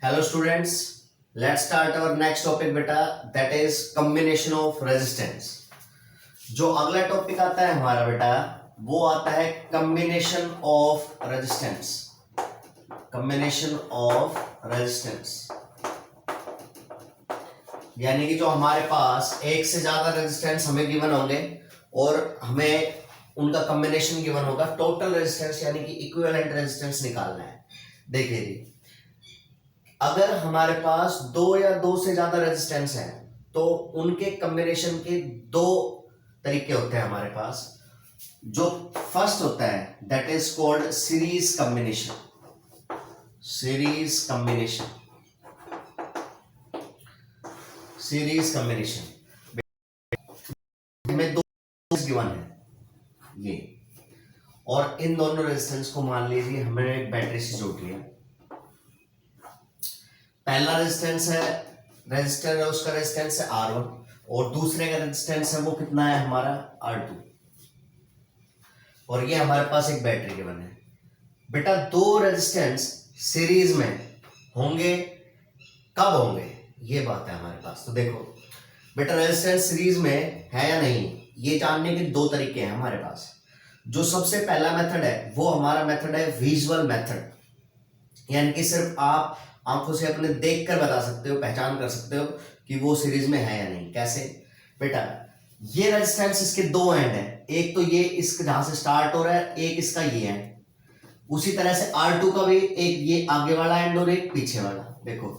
Hello students, let's start our next topic बेटा, that is combination of resistance. जो अगला topic आता है हमारा बेटा वो आता है combination of resistance. Combination of resistance यानी कि जो हमारे पास एक से ज्यादा रेजिस्टेंस हमें गिवन होंगे और हमें उनका कॉम्बिनेशन गिवन होगा। टोटल रेजिस्टेंस यानी कि इक्विवेलेंट रेजिस्टेंस निकालना है। देखिए जी, अगर हमारे पास दो या दो से ज्यादा रेजिस्टेंस है तो उनके कॉम्बिनेशन के दो तरीके होते हैं हमारे पास। जो फर्स्ट होता है that is called series combination. Series combination, series combination में दो गिवन है ये, और इन दोनों रेजिस्टेंस को मान लीजिए हमने एक बैटरी से जोड़ लिया। पहला रेजिस्टेंस है, रेजिस्टर है, उसका रेजिस्टेंस है R1 और दूसरे का रेजिस्टेंस है वो कितना है हमारा R2, और ये हमारे पास एक बैटरी के बने। बेटा दो रेजिस्टेंस सीरीज में होंगे, कब होंगे ये बात है हमारे पास। तो देखो बेटा, रेजिस्टेंस सीरीज में है या नहीं ये जानने के दो तरीके हैं हमारे पास। जो सबसे पहला मेथड है वो हमारा मेथड है विजुअल मेथड, यानी कि सिर्फ आप आंखों से अपने देखकर बता सकते हो, पहचान कर सकते हो कि वो सीरीज में है या नहीं। कैसे बेटा, ये रेजिस्टेंस इसके दो एंड है, एक तो ये इसका जहां से स्टार्ट हो रहा है, एक इसका ये एंड। उसी तरह से R2 का भी एक ये आगे वाला एंड और एक पीछे वाला। देखो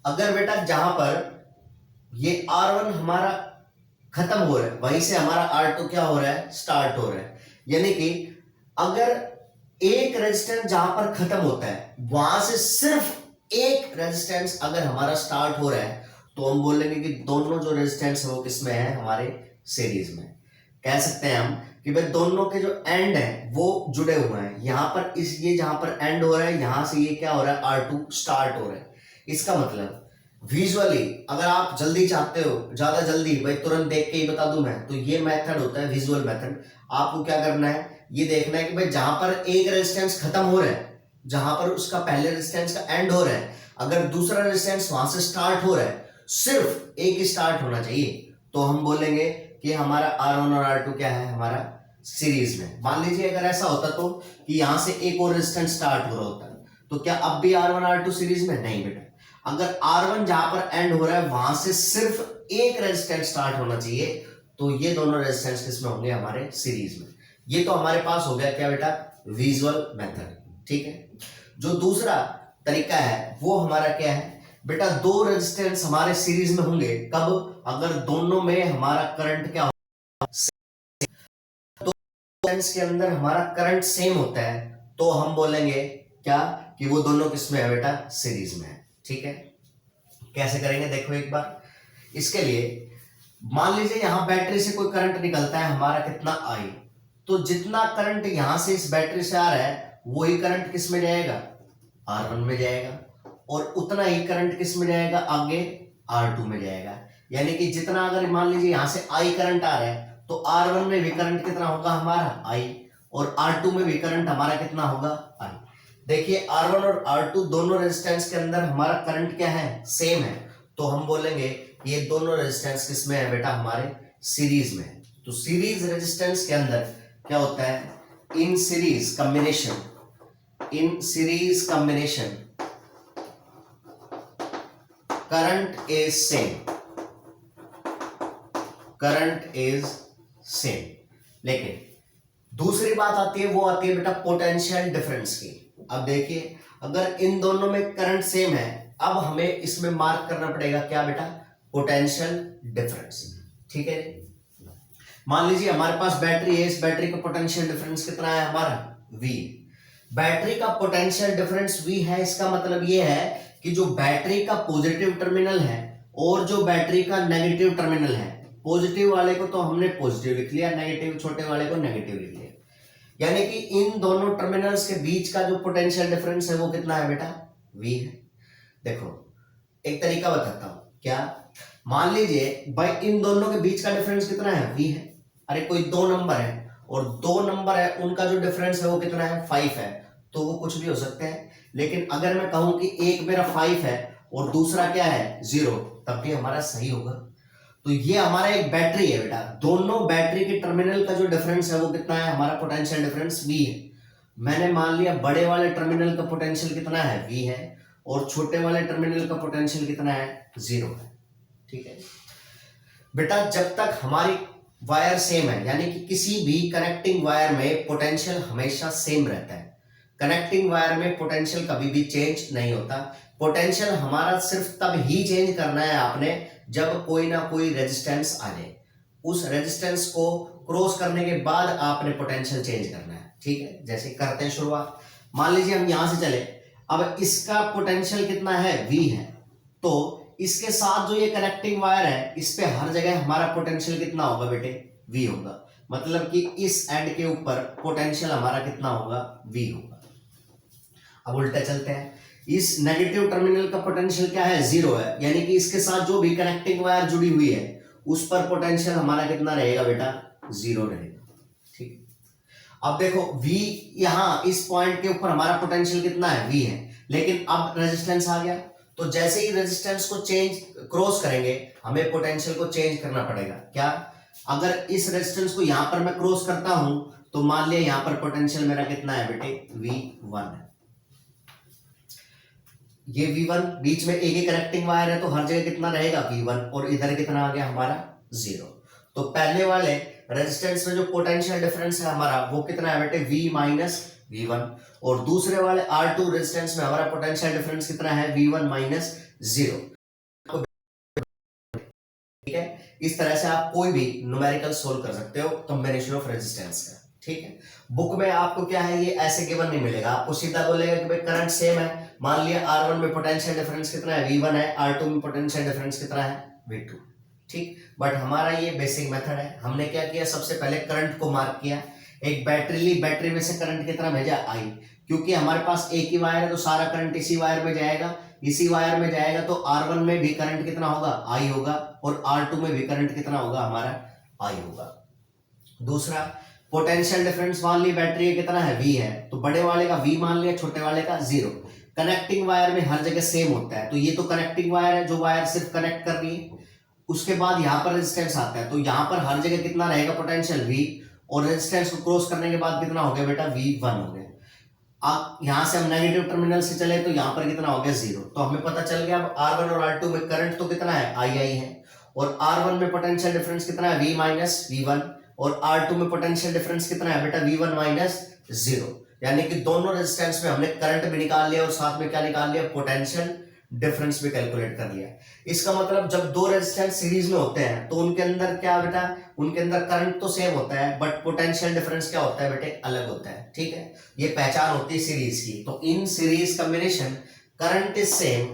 अगर बेटा जहां पर ये R1 हमारा खत्म हो रहा है वहीं से हमारा R2 क्या हो रहा है, स्टार्ट हो रहा है। यानी कि अगर एक रेजिस्टेंस जहां पर खत्म होता है वहां से सिर्फ एक रेजिस्टेंस अगर हमारा स्टार्ट हो रहा है तो हम बोलेंगे कि दोनों जो रेजिस्टेंस है वो किसमें है, हमारे सीरीज में। कह सकते हैं हम कि भाई दोनों के जो एंड है वो जुड़े हुए हैं। यहां पर इस ये जहां पर एंड हो रहा है यहां से ये क्या हो रहा है, R2 स्टार्ट हो रहा है। इसका मतलब विजुअली अगर आप जल्दी चाहते हो, ज्यादा जल्दी भाई तुरंत देख के ही बता दूं मैं, तो ये मेथड होता है विजुअल मेथड। आपको क्या करना है, ये देखना है कि भाई जहां पर एक रेजिस्टेंस खत्म हो रहा है, जहां पर उसका पहले रेजिस्टेंस का एंड हो रहा है, अगर दूसरा रेजिस्टेंस वहां से स्टार्ट हो रहा है, सिर्फ एक ही स्टार्ट होना चाहिए, तो हम बोलेंगे कि हमारा R1 और R2 क्या है, हमारा सीरीज में। मान लीजिए अगर ऐसा होता तो कि यहां से एक और रेजिस्टेंस स्टार्ट हो रहा होता तो क्या अब भी R1 R2 सीरीज में? नहीं बेटा, अगर R1 जहां पर एंड हो रहा है वहां से सिर्फ एक रेजिस्टेंस स्टार्ट होना चाहिए, तो ये दोनों रेजिस्टेंस किसमें होंगे, हमारे सीरीज में। ये तो हमारे पास हो गया क्या बेटा, विजुअल मेथड। ठीक है। जो दूसरा तरीका है वो हमारा क्या है बेटा, दो रेजिस्टेंस हमारे सीरीज में होंगे कब, अगर दोनों में हमारा करंट क्या होगा, दो रेजिस्टेंस के अंदर हमारा करंट सेम होता है, तो हम बोलेंगे क्या कि वो दोनों किसमें है बेटा, सीरीज में है। ठीक है। कैसे करेंगे देखो एक बार। इसके लिए मान लीजिए यहां बैटरी से कोई करंट निकलता है हमारा कितना I, तो जितना करंट यहां से इस बैटरी से आ रहा है वही करंट किस में जाएगा, R1 में जाएगा, और उतना ही करंट किस में जाएगा, आगे R2 में जाएगा। यानी कि जितना अगर मान लीजिए यहां से I करंट आ रहा है तो R1 में भी करंट कितना होगा हमारा I, और R2 में भी करंट हमारा कितना होगा I। देखिए R1 और R2 दोनों रेजिस्टेंस के अंदर हमारा करंट क्या है, सेम है, तो हम बोलेंगे ये दोनों रेजिस्टेंस किसमें है बेटा, हमारे सीरीज में। तो सीरीज रेजिस्टेंस के अंदर क्या होता है, in series combination, in series combination current is same, current is same. लेकिन दूसरी बात आती है, वो आती है बेटा पोटेंशियल डिफरेंस की। अब देखिए अगर इन दोनों में करंट सेम है, अब हमें इसमें मार्क करना पड़ेगा क्या बेटा, पोटेंशियल डिफरेंस। ठीक है। मान लीजिए हमारे पास बैटरी है, इस बैटरी का पोटेंशियल डिफरेंस कितना है हमारा, V। बैटरी का पोटेंशियल डिफरेंस V है, इसका मतलब ये है कि जो बैटरी का पॉजिटिव टर्मिनल है और जो बैटरी का नेगेटिव टर्मिनल है, पॉजिटिव वाले को तो हमने पॉजिटिव लिख लिया, नेगेटिव छोटे वाले को नेगेटिव लिख लिया, यानी कि इन दोनों टर्मिनल्स के बीच का जो पोटेंशियल डिफरेंस है वो कितना है बेटा, V है। देखो एक तरीका बताता हूं, क्या, मान लीजिए भाई इन दोनों के बीच का डिफरेंस कितना है, V है। अरे कोई दो नंबर है और दो नंबर है, उनका जो डिफरेंस है वो कितना है, 5 है, तो वो कुछ भी हो सकते हैं। लेकिन अगर मैं कहूं कि एक मेरा 5 है और दूसरा क्या है 0, तब भी हमारा सही होगा। तो ये हमारा एक बैटरी है बेटा, दोनों बैटरी के टर्मिनल का जो डिफरेंस है वो कितना है, हमारा पोटेंशियल डिफरेंस V है। मैंने मान लिया बड़े वाले टर्मिनल का पोटेंशियल कितना है V है, और छोटे वाले टर्मिनल का पोटेंशियल कितना है 0 है। ठीक है बेटा, जब तक हमारी वायर सेम है, यानी कि किसी भी कनेक्टिंग वायर में पोटेंशियल हमेशा सेम रहता है। कनेक्टिंग वायर में पोटेंशियल कभी भी चेंज नहीं होता। पोटेंशियल हमारा सिर्फ तब ही चेंज करना है आपने जब कोई ना कोई रेजिस्टेंस आ जाए, उस रेजिस्टेंस को क्रॉस करने के बाद आपने पोटेंशियल चेंज करना है। ठीक है, जैसे करते हैं शुरुआत। मान लीजिए हम यहां से चले, अब इसका पोटेंशियल कितना है V है, तो इसके साथ जो ये कनेक्टिंग वायर है इस पे हर जगह हमारा पोटेंशियल कितना होगा बेटे V होगा। मतलब कि इस एंड के ऊपर पोटेंशियल हमारा कितना होगा V होगा। अब उल्टा चलते हैं, इस नेगेटिव टर्मिनल का पोटेंशियल क्या है 0 है, यानी कि इसके साथ जो भी कनेक्टिंग वायर जुड़ी हुई है उस पर पोटेंशियल हमारा कितना रहेगा बेटा 0 रहेगा। ठीक, अब देखो V यहां इस पॉइंट के ऊपर हमारा पोटेंशियल कितना है V है, लेकिन अब रेजिस्टेंस आ गया, तो जैसे ही रेजिस्टेंस को चेंज क्रॉस करेंगे हमें पोटेंशियल को चेंज करना पड़ेगा। क्या, अगर इस रेजिस्टेंस को यहां पर मैं क्रॉस करता हूं तो मान लिया यहां पर पोटेंशियल मेरा कितना है बेटे V1 है। ये V1 बीच में एक ही कनेक्टिंग वायर है तो हर जगह कितना रहेगा V1, और इधर कितना आ गया हमारा 0। तो पहले वाले रेजिस्टेंस में जो पोटेंशियल डिफरेंस है हमारा वो कितना है बेटे V माइनस V1, और दूसरे वाले R2 रेजिस्टेंस में हमारा पोटेंशियल डिफरेंस कितना है V1 माइनस 0। ठीक है, इस तरह से आप कोई भी न्यूमेरिकल सोल्व कर सकते हो कॉम्बिनेशन ऑफ रेजिस्टेंस का। ठीक है, बुक में आपको क्या है ये ऐसे गिवन नहीं मिलेगा, आपको सीधा बोलेगा कि भाई करंट सेम है। मान लिया R1 में पोटेंशियल डिफरेंस कितना है V1 है, R2 में पोटेंशियल डिफरेंस कितना है V2। ठीक, बट हमारा ये बेसिक मेथड है। हमने क्या किया, सबसे पहले करंट को मार्क किया, एक बैटरी ली, बैटरी में से करंट कितना भेजा I, क्योंकि हमारे पास एक ही वायर है तो सारा करंट इसी वायर में जाएगा, इसी वायर में जाएगा तो R1 में भी करंट कितना होगा I होगा, और R2 में भी करंट कितना होगा हमारा I होगा। दूसरा पोटेंशियल डिफरेंस मान ली बैटरी कितना है V है, तो बड़े वाले का V मान लिया, छोटे वाले का 0। कनेक्टिंग वायर में हर जगह सेम होता है, तो ये तो कनेक्टिंग वायर है जो वायर सिर्फ कनेक्ट कर रही है। उसके बाद यहाँ पर रेजिस्टेंस आता है, तो यहाँ पर हर जगह कितना रहेगा पोटेंशियल V, और रेजिस्टेंस को क्रॉस करने के बाद कितना हो गया बेटा V1 हो गया। अब यहां से हम नेगेटिव टर्मिनल से चले तो यहाँ पर कितना हो गया 0। तो हमें पता चल गया अब R1 और R2 में करंट तो कितना है I है, और R1 में पोटेंशियल डिफरेंस कितना है V माइनस V1, और R2 में पोटेंशियल डिफरेंस कितना है बेटा V1 माइनस 0। यानी कि दोनों रेजिस्टेंस में हमने करंट भी निकाल लिया और साथ में क्या निकाल लिया, पोटेंशियल डिफरेंस भी कैलकुलेट कर लिया। इसका मतलब जब दो रेजिस्टेंस सीरीज में होते हैं तो उनके अंदर क्या बेटा, उनके अंदर करंट तो सेम होता है बट पोटेंशियल डिफरेंस क्या होता है बेटे, अलग होता है। ठीक है, ये पहचान होती है सीरीज की। तो in series combination current is same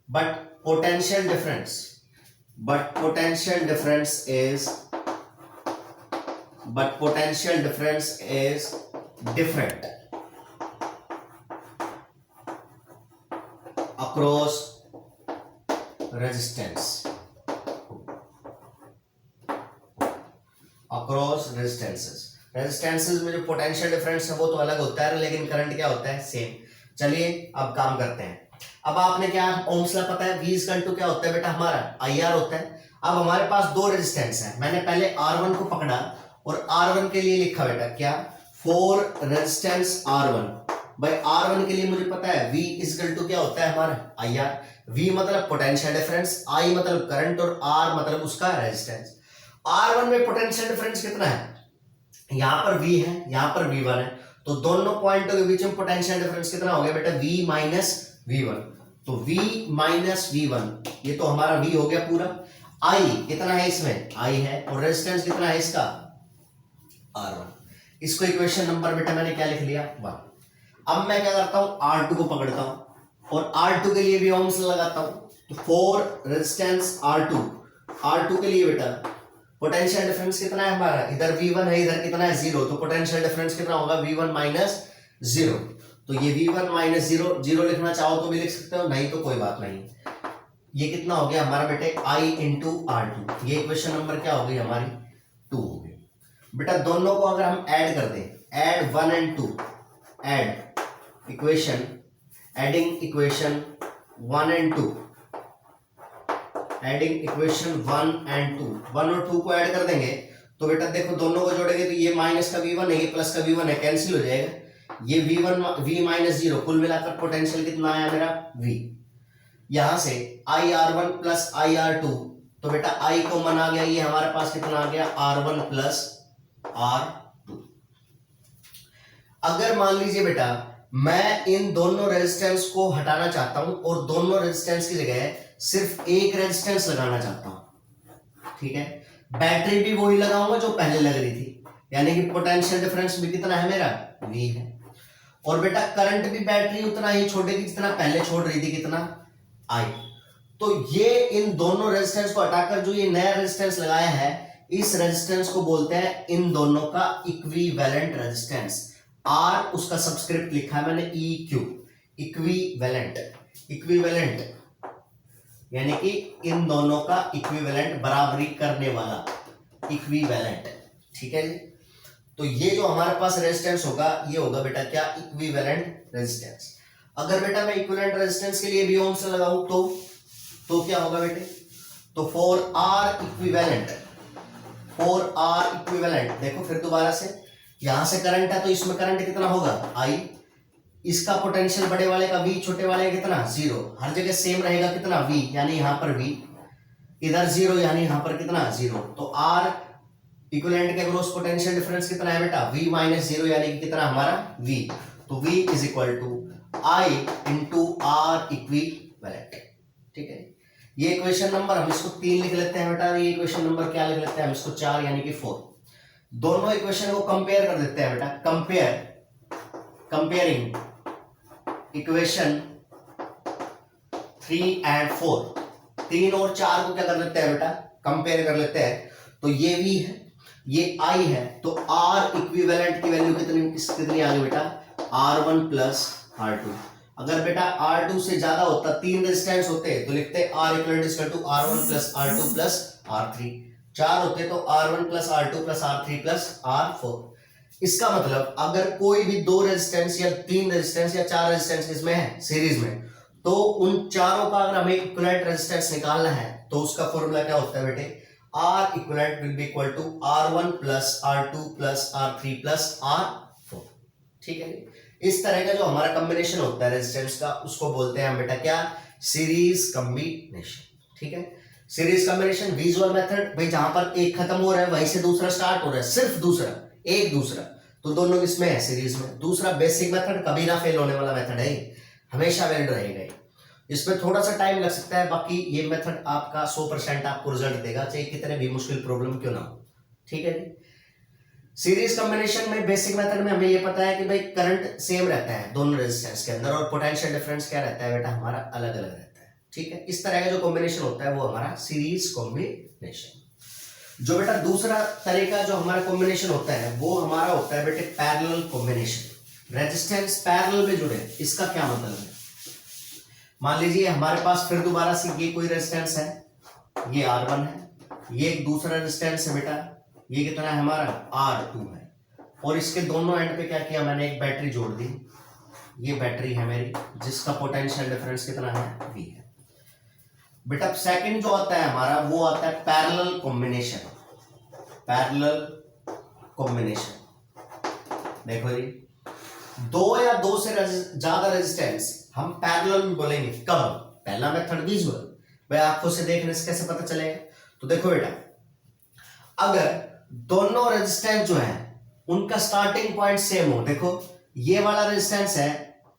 but potential difference is different across resistances में जो पोटेंशियल डिफरेंस है वो तो अलग होता है लेकिन करंट क्या होता है सेम। चलिए अब काम करते हैं। अब आपने क्या ओम्स लॉ पता है, V इज इक्वल टू क्या होता है बेटा हमारा IR होता है। अब हमारे पास दो रेजिस्टेंस है, मैंने पहले R1 को पकड़ा और R1 के लिए लिखा बेटा क्या, फॉर रेजिस्टेंस R1। भाई R1 के लिए मुझे पता है V इज इक्वल टू क्या होता है हमारा IR। V मतलब पोटेंशियल डिफरेंस, I मतलब करंट और R मतलब उसका रेजिस्टेंस। R1 में पोटेंशियल डिफरेंस कितना है, यहां पर V है, यहां पर V1 है, तो दोनों पॉइंटों के बीच में पोटेंशियल डिफरेंस कितना हो गया बेटा V माइनस V1। तो V माइनस V1 ये तो हमारा V हो गया पूरा। I कितना है इसमें I है, और रेजिस्टेंस कितना है इसका R1। इसको इक्वेशन नंबर बेटा मैंने क्या लिख लिया 1। अब मैं क्या करता हूं R2 को पकड़ता हूं और R2 के लिए भी ओम्स लगाता हूं। तो फॉर रेजिस्टेंस R2 के लिए बेटा पोटेंशियल डिफरेंस कितना है हमारा, इधर V1 है इधर कितना है 0, तो पोटेंशियल डिफरेंस कितना होगा V1 माइनस 0। तो ये V1 माइनस 0 लिखना चाहो तो भी लिख सकते हो, नहीं तो कोई बात नहीं। ये कितना हो गया हमारा बेटे I इंटू R2। ये इक्वेशन नंबर क्या हो गई हमारी 2 हो गई बेटा। दोनों को अगर हम ऐड कर दें, add 1 and 2, add equation adding equation 1 and 2, adding equation 1 and 2, 1 और 2 को ऐड कर देंगे तो बेटा देखो दोनों को जोड़ेंगे तो ये माइनस का v1 है, ये प्लस का v1 है, कैंसिल हो जाएगा। ये v माइनस 0, कुल मिलाकर पोटेंशियल कितना आया मेरा v। यहां से IR1 प्लस IR2, तो बेटा I कॉमन आ गया, ये हमारे पास कितना आ गया R1 प्लस R2। अगर मान लीजिए बेटा मैं इन दोनों रेजिस्टेंस को हटाना चाहता हूं और दोनों रेजिस्टेंस की जगह सिर्फ एक रेजिस्टेंस लगाना चाहता हूं, ठीक है, बैटरी भी वही लगाऊंगा जो पहले लग रही थी, यानी कि पोटेंशियल डिफरेंस भी कितना है मेरा V है। और बेटा करंट भी बैटरी उतना ही छोड़ेगी जितना पहले छोड़ रही थी, कितना I। तो ये इन दोनों रेजिस्टेंस को हटाकर जो ये नया रेजिस्टेंस लगाया है, इस रेजिस्टेंस को बोलते हैं इन दोनों का इक्विवेलेंट रेजिस्टेंस। R उसका सब्सक्रिप्ट लिखा है मैंने EQ, इक्विवेलेंट, इक्विवेलेंट यानी कि इन दोनों का इक्विवेलेंट, बराबरी करने वाला, इक्विवेलेंट, ठीक है जी। तो ये जो हमारे पास रेजिस्टेंस होगा ये होगा बेटा क्या, इक्विवेलेंट रेजिस्टेंस। अगर बेटा मैं इक्विवेलेंट रेजिस्टेंस के लिए भी ओम्स लगाऊं तो क्या होगा बेटे, तो 4R इक्विवेलेंट, 4R इक्विवेलेंट, देखो फिर दोबारा से, यहां से करंट है तो इसमें करंट कितना होगा I, इसका पोटेंशियल बड़े वाले का V, छोटे वाले का कितना 0, हर जगह सेम रहेगा कितना V, यानी यहां पर V, इधर 0 यानी यहां पर कितना 0, तो R इक्विवेलेंट के अक्रॉस पोटेंशियल डिफरेंस कितना है बेटा V माइनस 0, यानी कि कितना हमारा V, तो V is equal to I into R equivalent, ठीक है। ये इक्वेशन नंबर हम इसको 3 लिख लेते हैं बेटा, ये इक्वेशन नंबर क्या लिख लेते हैं हम इसको 4 यानी कि 4। दोनों इक्वेशन को कंपेयर कर देते हैं बेटा, कंपेयरिंग इक्वेशन 3 एंड 4, 3 और 4 को क्या कर लेते हैं बेटा, कंपेयर कर लेते हैं। तो ये V है, ये I है, तो R इक्विवेलेंट की वैल्यू कितनी आ गई बेटा, R1 प्लस R2। अगर बेटा R2 से ज्यादा होता, 3 रेजिस्टेंस होते तो लिखते R equal to R1 plus R2 plus R3, 4 होते तो R1 plus R2 plus R3 plus R4। इसका मतलब अगर कोई भी 2 रेजिस्टेंस या 3 रेजिस्टेंस या 4 रेजिस्टेंस इसमें है सीरीज में, तो उन चारों का अगर हमें इक्विवेलेंट रेजिस्टेंस निकालना है तो उसका फॉर्मूला क्या होता है बेटे, R equivalent will be equal to R1 plus R2 plus R3 plus R4, ठीक है। इस तरह का जो हमारा कॉम्बिनेशन होता है रेजिस्टेंस का, उसको बोलते हैं हम बेटा क्या, सीरीज कॉम्बिनेशन, ठीक है। सीरीज कॉम्बिनेशन विजुअल मेथड, भाई जहां पर एक खत्म हो रहा है वहीं से दूसरा स्टार्ट हो रहा है, सिर्फ दूसरा, एक दूसरा, तो दोनों इसमें है सीरीज में। दूसरा बेसिक मेथड, कभी ना फेल होने वाला मेथड है, हमेशा वैलिड रहेगा। इसमें थोड़ा सा टाइम लग सकता है, बाकी ये मेथड आपका 100% आपको रिजल्ट देगा, चाहे कितने भी मुश्किल प्रॉब्लम क्यों ना हो, ठीक है। सीरीज कॉम्बिनेशन में बेसिक मेथड में हमें ये पता है कि भाई करंट सेम रहता है दोनों रेजिस्टेंस के अंदर, और पोटेंशियल डिफरेंस क्या रहता है बेटा हमारा अलग अलग रहता है, ठीक है। इस तरह का जो कॉम्बिनेशन होता है वो हमारा सीरीज कॉम्बिनेशन। जो बेटा दूसरा तरीका जो हमारा कॉम्बिनेशन होता है वो हमारा होता है बेटे पैरेलल कॉम्बिनेशन। रेजिस्टेंस पैरेलल में जुड़े, इसका क्या मतलब है, मान लीजिए हमारे पास फिर दोबारा से ये कोई रेजिस्टेंस है, ये R1 है, ये एक दूसरा रेजिस्टेंस है बेटा, ये कितना है हमारा R2 है, और इसके दोनों एंड पे क्या किया मैंने, एक बैटरी जोड़ दी, ये बैटरी है मेरी जिसका पोटेंशियल डिफरेंस कितना है V है बेटा। सेकंड जो आता है हमारा वो आता है पैरेलल कॉम्बिनेशन, पैरेलल कॉम्बिनेशन। देखो जी, 2 या 2 से ज्यादा रेजिस्टेंस हम पैरेलल में बोलेंगे कब, पहला मेथड विजुअल, भाई आंखों से देखने से कैसे पता चलेगा, तो देखो बेटा अगर दोनों रेजिस्टेंस जो है उनका स्टार्टिंग पॉइंट सेम हो, देखो ये वाला रेजिस्टेंस है,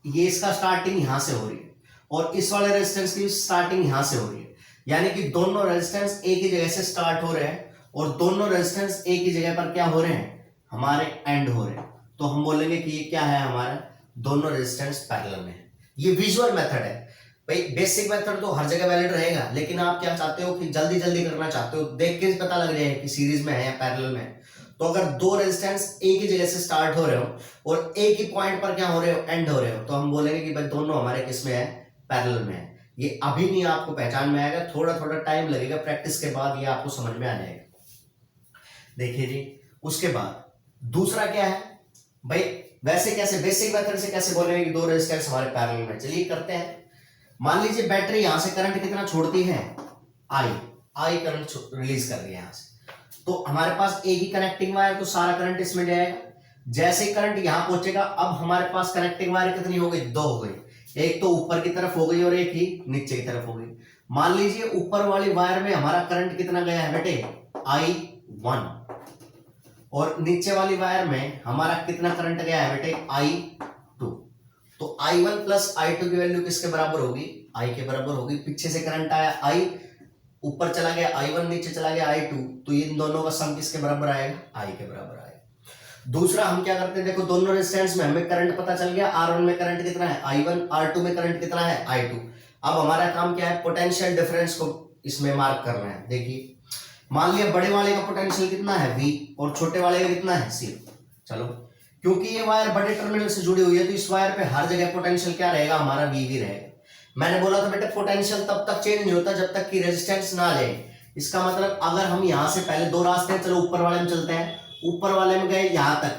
ये इसका स्टार्टिंग यहां से हो रही है और इस वाले रेजिस्टेंस की स्टार्टिंग यहां से हो रही है, यानी कि दोनों रेजिस्टेंस एक ही जगह से स्टार्ट हो रहे हैं और दोनों रेजिस्टेंस एक ही जगह पर क्या हो रहे हैं, हमारे एंड हो रहे हैं, तो हम बोलेंगे कि ये क्या है हमारा, दोनों रेजिस्टेंस पैरेलल में है। ये विजुअल मेथड है भाई, बेसिक मेथड तो हर जगह वैलिड रहेगा, लेकिन आप क्या चाहते हो कि जल्दी जल्दी करना चाहते हो, देख के पता लग जाए कि सीरीज में है या पैरेलल में है। तो अगर 2 रेजिस्टेंस एक ही जगह से स्टार्ट हो रहे हो और एक ही पॉइंट पर क्या हो रहे हो, एंड हो रहे हो, तो हम बोलेंगे कि भाई दोनों हमारे किस में है, पैरेलल में है। ये अभी नहीं आपको पहचान में आएगा, थोड़ा थोड़ा टाइम लगेगा, प्रैक्टिस के बाद ये आपको समझ में आ जाएगा। देखिए जी, उसके बाद दूसरा क्या है भाई, वैसे कैसे, बेसिक मेथड से कैसे बोलेंगे कि दो रेजिस्टेंस हमारे पैरेलल में? चलिए करते हैं। मान लीजिए बैटरी यहां से करंट कितना छोड़ती है, आई करंट रिलीज कर रही है यहां से, तो हमारे पास एक ही कनेक्टिंग वायर, तो सारा करंट इसमें जाएगा। जैसे ही करंट यहां पहुंचेगा, अब हमारे पास कनेक्टिंग वायर कितनी हो गई, दो हो गई, एक तो ऊपर की तरफ हो गई और एक ही नीचे की तरफ हो गई। मान लीजिए ऊपर वाली वायर में हमारा करंट कितना गया है बेटे, I1, और नीचे वाली वायर में हमारा कितना करंट गया है बेटे, I2। तो I1 प्लस I2 की वैल्यू किसके बराबर होगी, I के बराबर होगी। पीछे से करंट आया I, ऊपर चला गया I1, नीचे चला गया I2, तो इन दोनों का सम किसके बराबर आएगा, I के बराबर आएगा। दूसरा हम क्या करते हैं, देखो दोनों रेजिस्टेंस में हमें करंट पता चल गया, R1 में करंट कितना है I1, R2 में करंट कितना है I2। अब हमारा काम क्या है, पोटेंशियल डिफरेंस को इसमें मार्क करना है। देखिए मान लिया बड़े वाले का पोटेंशियल कितना है V और छोटे वाले का कितना है C। चलो क्योंकि ये वायर बड़े टर्मिनल से जुड़ी हुई है, तो इस वायर पे हर जगह पोटेंशियल क्या रहेगा, हमारा VV रहेगा। मैंने बोला था बेटे पोटेंशियल तब तक चेंज नहीं होता जब तक कि रेजिस्टेंस ना आ जाए। इसका मतलब अगर हम यहां से पहले दो रास्ते हैं, चलो ऊपर वाले में चलते हैं, ऊपर वाले में गए यहां तक,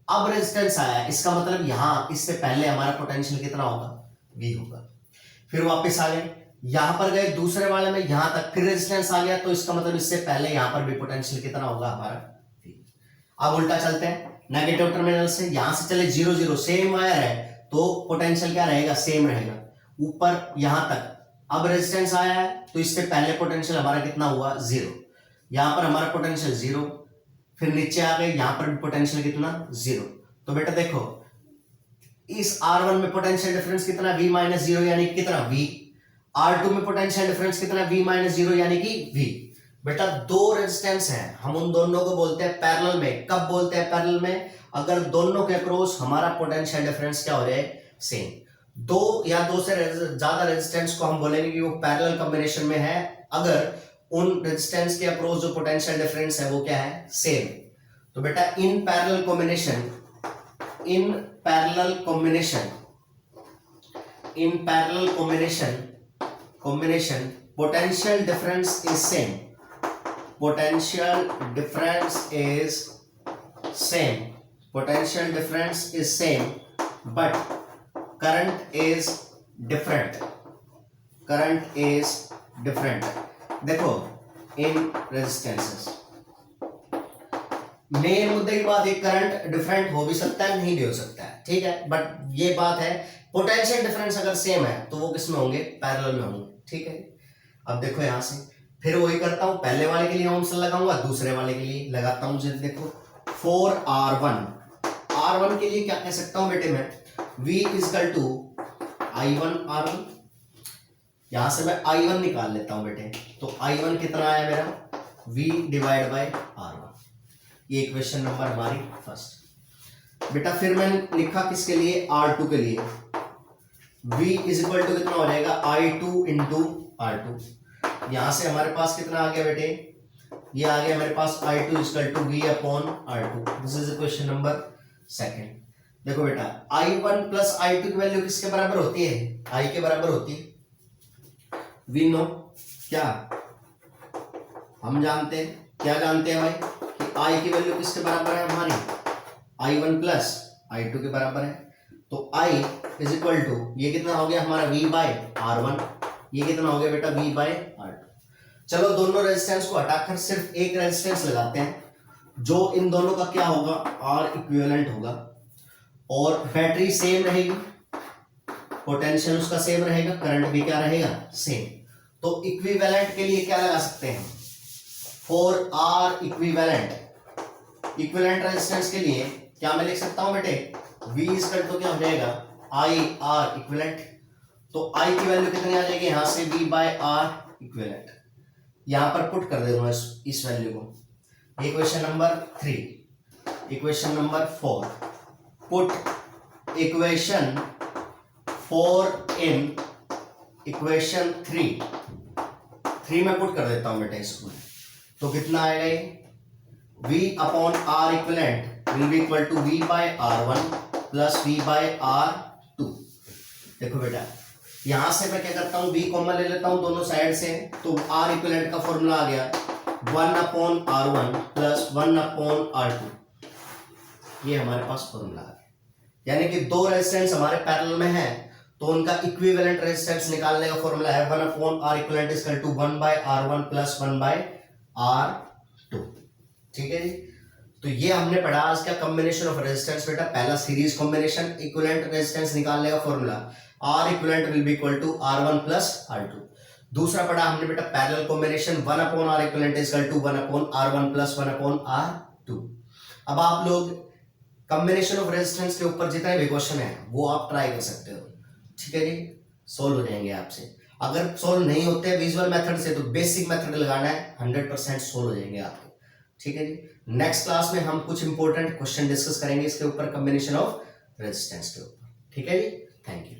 अब रेजिस्टेंस आया, इसका मतलब यहां इससे पहले हमारा पोटेंशियल कितना होगा, V होगा। फिर वापस आ गए, यहां पर गए दूसरे वाले में यहां तक, फिर रेजिस्टेंस आ गया, तो इसका मतलब इससे पहले यहां पर भी पोटेंशियल कितना होगा, हमारा V। अब उल्टा चलते हैं, नेगेटिव टर्मिनल से यहां से चले 0 0, सेम वायर है तो पोटेंशियल क्या रहेगा, सेम रहेगा, ऊपर यहां तक। अब रेजिस्टेंस आया है तो इससे पहले पोटेंशियल हमारा कितना हुआ, 0, यहां पर हमारा पोटेंशियल 0, फिर नीचे आ गए, यहां पर भी पोटेंशियल कितना, 0। तो बेटा देखो इस R1 में पोटेंशियल डिफरेंस कितना, V माइनस 0 यानी कितना, V। R2 में पोटेंशियल डिफरेंस कितना, V माइनस 0 यानी कि V। बेटा दो रेजिस्टेंस हैं, हम उन दोनों को बोलते हैं पैरेलल में। कब बोलते हैं पैरेलल में, अगर दोनों के अक्रॉस हमारा पोटेंशियल डिफरेंस क्या हो जाए, सेम। दो या दो से ज्यादा रेजिस्टेंस को हम बोलेंगे कि वो पैरेलल कॉम्बिनेशन में है, अगर उन रेजिस्टेंस के अक्रॉस जो पोटेंशियल डिफरेंस है वो क्या है, सेम। तो बेटा in parallel combination, in parallel combination, in parallel combination potential difference is same, potential difference is same, potential difference is same, but current is different, current is different। देखो इन resistances main मुद्दे की बात, एक current different हो भी सकता है, नहीं भी हो सकता है, ठीक है, बट ये बात है पोटेंशियल डिफरेंस अगर सेम है तो वो किस में होंगे, पैरेलल में होंगे, ठीक है। अब देखो यहां से फिर वही करता हूं, पहले वाले के लिए ओम्स लगाऊंगा, दूसरे वाले के लिए लगाता हूं। जैसे देखो 4R1, R1 के लिए क्या कह सकता हूं बेटे मैं, V इक्वल टू I1R1, यहां से मैं I1 निकाल लेता हूं बेटे, तो I1 कितना आया मेरा, V डिवाइड बाय R1। ये इक्वेशन नंबर हमारी फर्स्ट। बेटा फिर मैंने लिखा किसके लिए, R2 के लिए, V इज इक्वल टू कितना हो जाएगा, I2 इंटू R2। यहां से हमारे पास कितना आ गया बेटे, ये आ गया मेरे पास I2 is equal to V upon R2। This is equation number second. देखो बेटा I1 प्लस I2 की वैल्यू किसके बराबर होती है, I के बराबर होती है। वी नो, क्या हम जानते हैं, क्या जानते हैं भाई, कि I की वैल्यू किसके बराबर है हमारी, I1 प्लस I2 के बराबर है। तो I इज इक्वल टू, ये कितना हो गया हमारा V बाय R1, ये कितना हो गया बेटा V बाय R2। चलो दोनों रेजिस्टेंस को हटाकर सिर्फ एक रेजिस्टेंस लगाते हैं, जो इन दोनों का क्या होगा, R इक्विवेलेंट होगा, और बैटरी सेम रहेगी, पोटेंशियल उसका सेम रहेगा, करंट भी क्या रहेगा, सेम। तो इक्विवेलेंट के लिए क्या लगा सकते हैं, 4R इक्विवेलेंट। इक्विवेलेंट रेजिस्टेंस के लिए क्या मैं लिख सकता हूं बेटे, V इक्वल टू क्या हो जाएगा, IR इक्विवेलेंट। तो I की वैल्यू कितनी आ जाएगी, यहां से V बाय R इक्विवेलेंट, यहां पर पुट कर दे दूंगा इस वैल्यू को। Equation number 3। Equation number 4, put equation 4 in equation 3 में पुट कर देता हूं बेटा इसको। तो कितना आएगा ये, V upon R equivalent will be equal to V by R1 plus V by R2। देखो बेटा यहां से मैं क्या करता हूं, V कॉमन ले लेता हूं दोनों साइड से, तो R इक्विवेलेंट का फॉर्मूला आ गया 1 upon R1 plus 1 upon R2, ये हमारे पास फॉर्मूला आ गया। यानी कि दो रेजिस्टेंस हमारे पैरेलल में है तो उनका इक्विवेलेंट रेजिस्टेंस निकालने का फॉर्मूला है 1/R equivalent is equal to 1/R1 plus 1/R2। ठीक है जी। तो ये हमने पढ़ा आज का कॉम्बिनेशन ऑफ रेजिस्टेंस बेटा, पहला सीरीज कॉम्बिनेशन, इक्विवेलेंट रेजिस्टेंस निकालने का formula R equivalent will be equal to R1 plus R2। दूसरा पढ़ा हमने बेटा parallel combination 1/R equivalent is equal to 1/R1 plus 1/R2। अब आप लोग कॉम्बिनेशन ऑफ रेजिस्टेंस के ऊपर जितने भी क्वेश्चन है वो आप ट्राई कर सकते हो। ठीक है जी, सोल्व हो जाएंगे आपसे। अगर सोल्व नहीं होते विजुअल मेथड से तो बेसिक मेथड लगाना है, 100% सोल्व हो जाएंगे आपके। ठीक है जी। नेक्स्ट क्लास में हम कुछ इंपॉर्टेंट क्वेश्चन डिस्कस करेंगे इसके ऊपर, कॉम्बिनेशन ऑफ रेजिस्टेंस के ऊपर। ठीक है जी, थैंक यू।